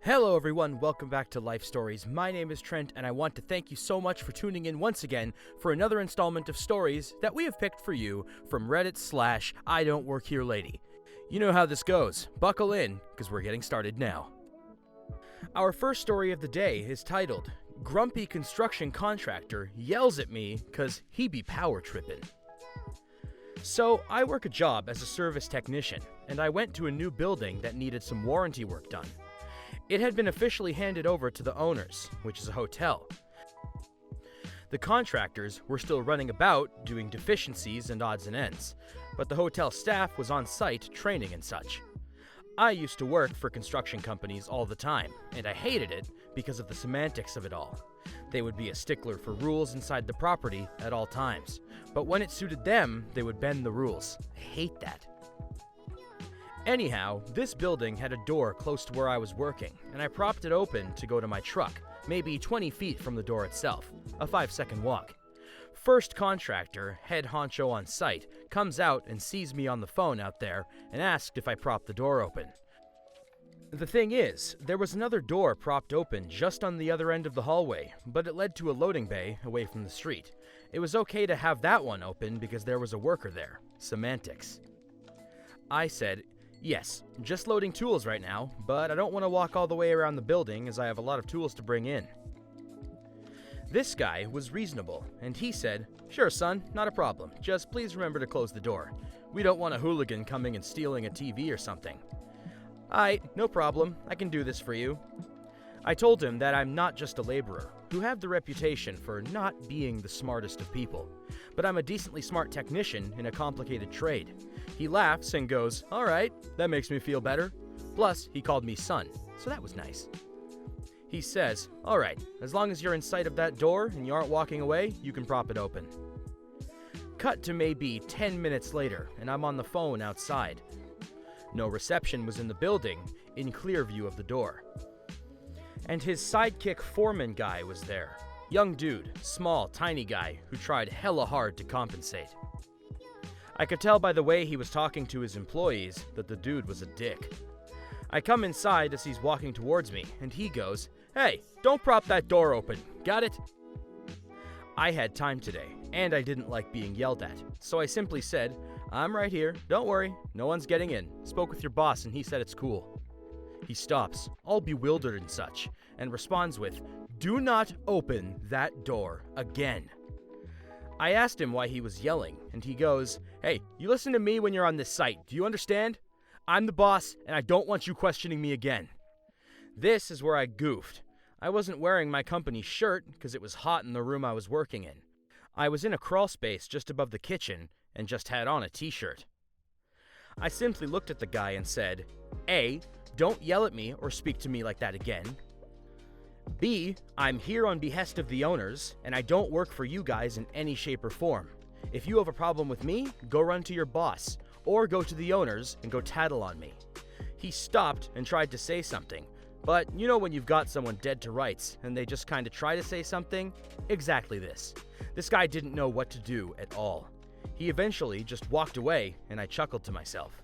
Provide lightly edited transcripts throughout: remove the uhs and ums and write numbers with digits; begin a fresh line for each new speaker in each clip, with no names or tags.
Hello everyone, welcome back to Life Stories. My name is Trent and I want to thank you so much for tuning in once again for another installment of stories that we have picked for you from Reddit/idontworkherelady. You know how this goes. Buckle in, because we're getting started now. Our first story of the day is titled, Grumpy Construction Contractor Yells at Me 'Cause He Be Power Trippin'. So, I work a job as a service technician, and I went to a new building that needed some warranty work done. It had been officially handed over to the owners, which is a hotel. The contractors were still running about, doing deficiencies and odds and ends, but the hotel staff was on site training and such. I used to work for construction companies all the time, and I hated it because of the semantics of it all. They would be a stickler for rules inside the property at all times, but when it suited them, they would bend the rules. I hate that. Anyhow, this building had a door close to where I was working, and I propped it open to go to my truck, maybe 20 feet from the door itself, a 5-second walk. First contractor, head honcho on site, comes out and sees me on the phone out there and asked if I propped the door open. The thing is, there was another door propped open just on the other end of the hallway, but it led to a loading bay away from the street. It was okay to have that one open because there was a worker there. Semantics. I said, yes, just loading tools right now, but I don't want to walk all the way around the building as I have a lot of tools to bring in. This guy was reasonable, and he said, sure son, not a problem, just please remember to close the door. We don't want a hooligan coming and stealing a TV or something. No problem, I can do this for you. I told him that I'm not just a laborer, who have the reputation for not being the smartest of people, but I'm a decently smart technician in a complicated trade. He laughs and goes, alright, that makes me feel better. Plus, he called me son, so that was nice. He says, alright, as long as you're in sight of that door and you aren't walking away, you can prop it open. Cut to maybe 10 minutes later, and I'm on the phone outside. No reception was in the building, in clear view of the door. And his sidekick foreman guy was there. Young dude, small, tiny guy, who tried hella hard to compensate. I could tell by the way he was talking to his employees that the dude was a dick. I come inside as he's walking towards me, and he goes, hey, don't prop that door open, got it? I had time today, and I didn't like being yelled at, so I simply said, I'm right here, don't worry, no one's getting in. Spoke with your boss and he said it's cool. He stops, all bewildered and such, and responds with, do not open that door again. I asked him why he was yelling, and he goes, hey, you listen to me when you're on this site, do you understand? I'm the boss, and I don't want you questioning me again. This is where I goofed. I wasn't wearing my company shirt because it was hot in the room I was working in. I was in a crawl space just above the kitchen and just had on a t-shirt. I simply looked at the guy and said, A, don't yell at me or speak to me like that again. B, I'm here on behest of the owners, and I don't work for you guys in any shape or form. If you have a problem with me, go run to your boss, or go to the owners and go tattle on me. He stopped and tried to say something, but you know when you've got someone dead to rights and they just kind of try to say something? Exactly this. This guy didn't know what to do at all. He eventually just walked away, and I chuckled to myself.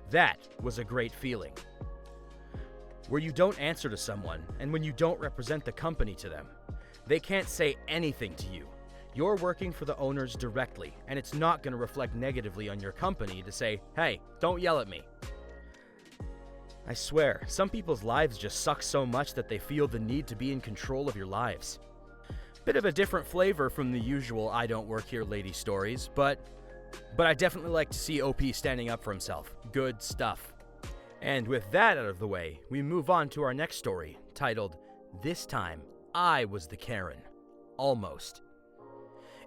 That was a great feeling. Where you don't answer to someone, and when you don't represent the company to them. They can't say anything to you. You're working for the owners directly, and it's not going to reflect negatively on your company to say, hey, don't yell at me. I swear, some people's lives just suck so much that they feel the need to be in control of your lives. Bit of a different flavor from the usual I don't work here lady stories, but I definitely like to see OP standing up for himself. Good stuff. And with that out of the way, we move on to our next story, titled, This Time, I Was the Karen. Almost.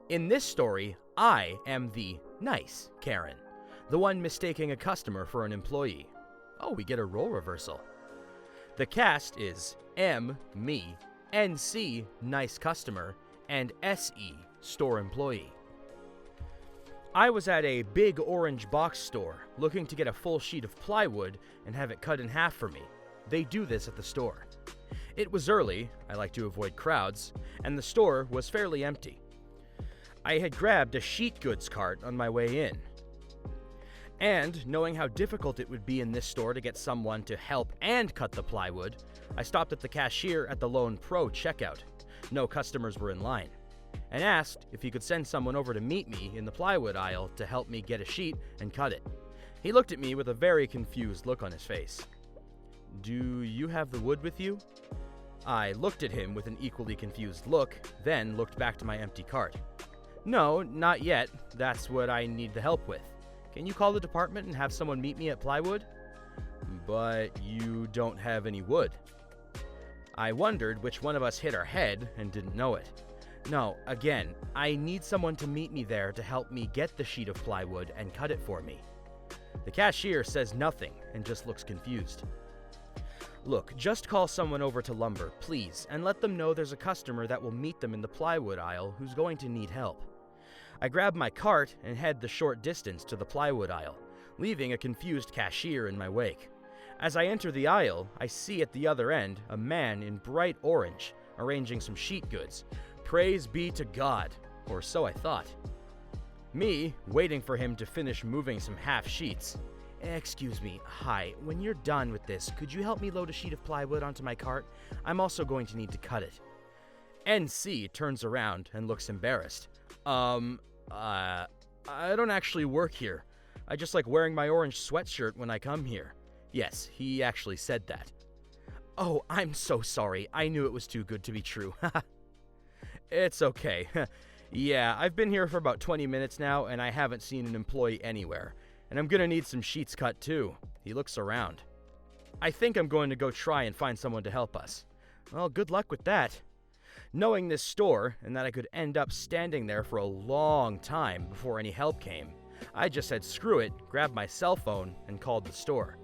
In this story, I am the nice Karen, the one mistaking a customer for an employee. Oh, we get a role reversal. The cast is M, me, NC, nice customer, and SE, store employee. I was at a big orange box store, looking to get a full sheet of plywood and have it cut in half for me. They do this at the store. It was early, I like to avoid crowds, and the store was fairly empty. I had grabbed a sheet goods cart on my way in. And knowing how difficult it would be in this store to get someone to help and cut the plywood, I stopped at the cashier at the Lone Pro checkout. No customers were in line, and asked if he could send someone over to meet me in the plywood aisle to help me get a sheet and cut it. He looked at me with a very confused look on his face. "Do you have the wood with you?" I looked at him with an equally confused look, then looked back to my empty cart. "No, not yet. That's what I need the help with. Can you call the department and have someone meet me at plywood?" "But you don't have any wood." I wondered which one of us hit our head and didn't know it. "No, again, I need someone to meet me there to help me get the sheet of plywood and cut it for me." The cashier says nothing and just looks confused. "Look, just call someone over to lumber, please, and let them know there's a customer that will meet them in the plywood aisle who's going to need help." I grab my cart and head the short distance to the plywood aisle, leaving a confused cashier in my wake. As I enter the aisle, I see at the other end a man in bright orange arranging some sheet goods. Praise be to God, or so I thought. Me, waiting for him to finish moving some half sheets. "Excuse me, hi, when you're done with this, could you help me load a sheet of plywood onto my cart? I'm also going to need to cut it." NC turns around and looks embarrassed. I don't actually work here. I just like wearing my orange sweatshirt when I come here." Yes, he actually said that. "Oh, I'm so sorry. I knew it was too good to be true." "It's okay. Yeah, I've been here for about 20 minutes now, and I haven't seen an employee anywhere. And I'm gonna need some sheets cut too." He looks around. "I think I'm going to go try and find someone to help us." Well, good luck with that. Knowing this store, and that I could end up standing there for a long time before any help came, I just said screw it, grabbed my cell phone, and called the store.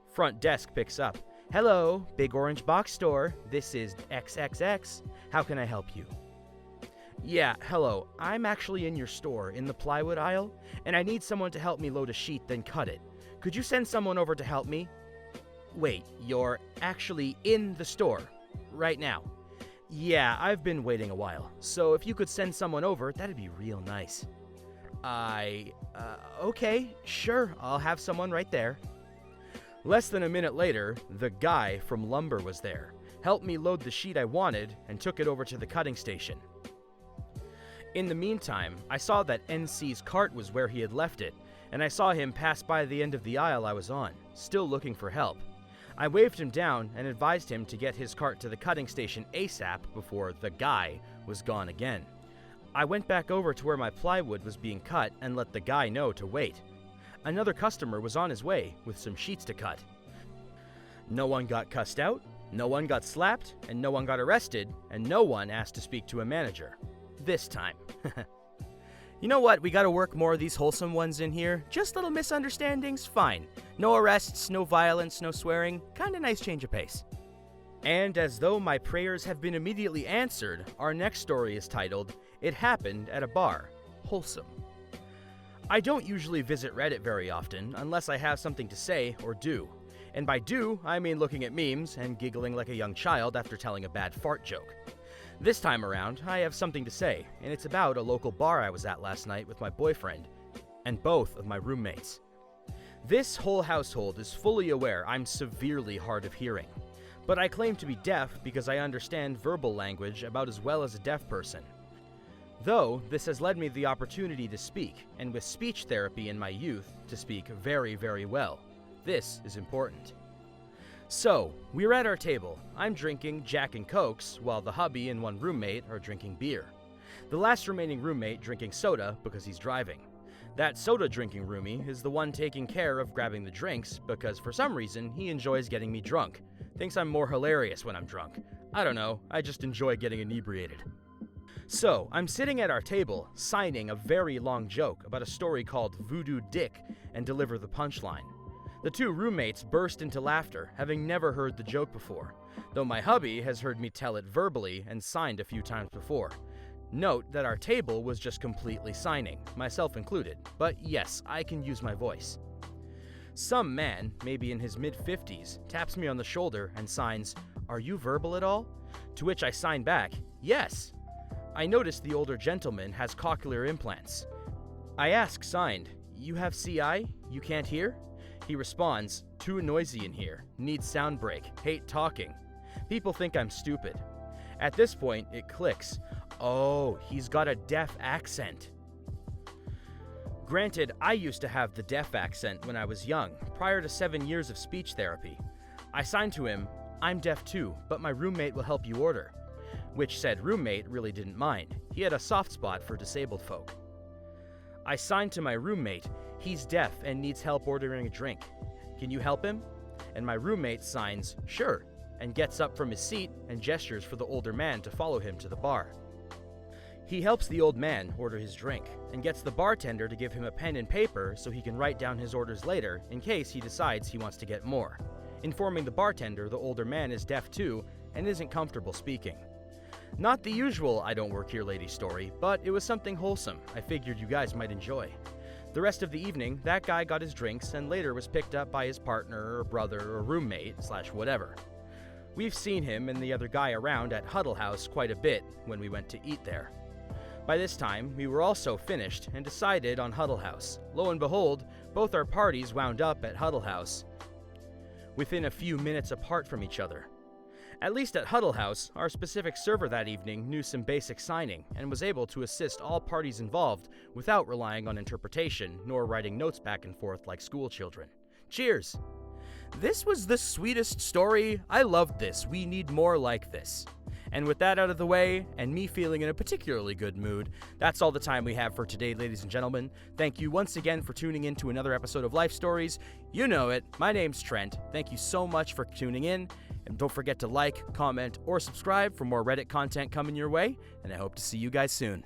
Front desk picks up. "Hello, Big Orange Box Store. This is XXX. How can I help you?" "Yeah, hello. I'm actually in your store, in the plywood aisle, and I need someone to help me load a sheet, then cut it. Could you send someone over to help me?" "Wait, you're actually in the store right now?" "Yeah, I've been waiting a while, so if you could send someone over, that'd be real nice." Okay, sure, I'll have someone right there." Less than a minute later, the guy from lumber was there, helped me load the sheet I wanted, and took it over to the cutting station. In the meantime, I saw that NC's cart was where he had left it, and I saw him pass by the end of the aisle I was on, still looking for help. I waved him down and advised him to get his cart to the cutting station ASAP before the guy was gone again. I went back over to where my plywood was being cut and let the guy know to wait. Another customer was on his way with some sheets to cut. No one got cussed out, no one got slapped, and no one got arrested, and no one asked to speak to a manager. This time. You know what? We gotta work more of these wholesome ones in here. Just little misunderstandings, fine. No arrests, no violence, no swearing. Kinda nice change of pace. And as though my prayers have been immediately answered, our next story is titled, "It Happened at a Bar. Wholesome." I don't usually visit Reddit very often unless I have something to say or do. And by do, I mean looking at memes and giggling like a young child after telling a bad fart joke. This time around, I have something to say, and it's about a local bar I was at last night with my boyfriend and both of my roommates. This whole household is fully aware I'm severely hard of hearing, but I claim to be deaf because I understand verbal language about as well as a deaf person. Though, this has led me the opportunity to speak, and with speech therapy in my youth, to speak very, very well. This is important. So, we're at our table. I'm drinking Jack and Cokes, while the hubby and one roommate are drinking beer. The last remaining roommate drinking soda because he's driving. That soda drinking roomie is the one taking care of grabbing the drinks because for some reason he enjoys getting me drunk. Thinks I'm more hilarious when I'm drunk. I don't know, I just enjoy getting inebriated. So, I'm sitting at our table, signing a very long joke about a story called Voodoo Dick and deliver the punchline. The two roommates burst into laughter, having never heard the joke before, though my hubby has heard me tell it verbally and signed a few times before. Note that our table was just completely signing, myself included, but yes, I can use my voice. Some man, maybe in his mid-50s, taps me on the shoulder and signs, "Are you verbal at all?" To which I sign back, "Yes." I notice the older gentleman has cochlear implants. I ask signed, "You have CI? You can't hear?" He responds, "Too noisy in here. Need sound break. Hate talking." People think I'm stupid. At this point, it clicks. Oh, he's got a deaf accent. Granted, I used to have the deaf accent when I was young, prior to 7 years of speech therapy. I signed to him, "I'm deaf too, but my roommate will help you order." Which said roommate really didn't mind. He had a soft spot for disabled folk. I signed to my roommate, "He's deaf and needs help ordering a drink. Can you help him?" And my roommate signs, "Sure," and gets up from his seat and gestures for the older man to follow him to the bar. He helps the old man order his drink, and gets the bartender to give him a pen and paper so he can write down his orders later in case he decides he wants to get more, informing the bartender the older man is deaf too and isn't comfortable speaking. Not the usual "I don't work here lady" story, but it was something wholesome I figured you guys might enjoy. The rest of the evening, that guy got his drinks and later was picked up by his partner or brother or roommate / whatever. We've seen him and the other guy around at Huddle House quite a bit when we went to eat there. By this time, we were also finished and decided on Huddle House. Lo and behold, both our parties wound up at Huddle House within a few minutes apart from each other. At least at Huddle House, our specific server that evening knew some basic signing and was able to assist all parties involved without relying on interpretation nor writing notes back and forth like school children. Cheers! This was the sweetest story. I loved this. We need more like this. And with that out of the way, and me feeling in a particularly good mood, that's all the time we have for today, ladies and gentlemen. Thank you once again for tuning in to another episode of Life Stories. You know it. My name's Trent. Thank you so much for tuning in. And don't forget to like, comment, or subscribe for more Reddit content coming your way. And I hope to see you guys soon.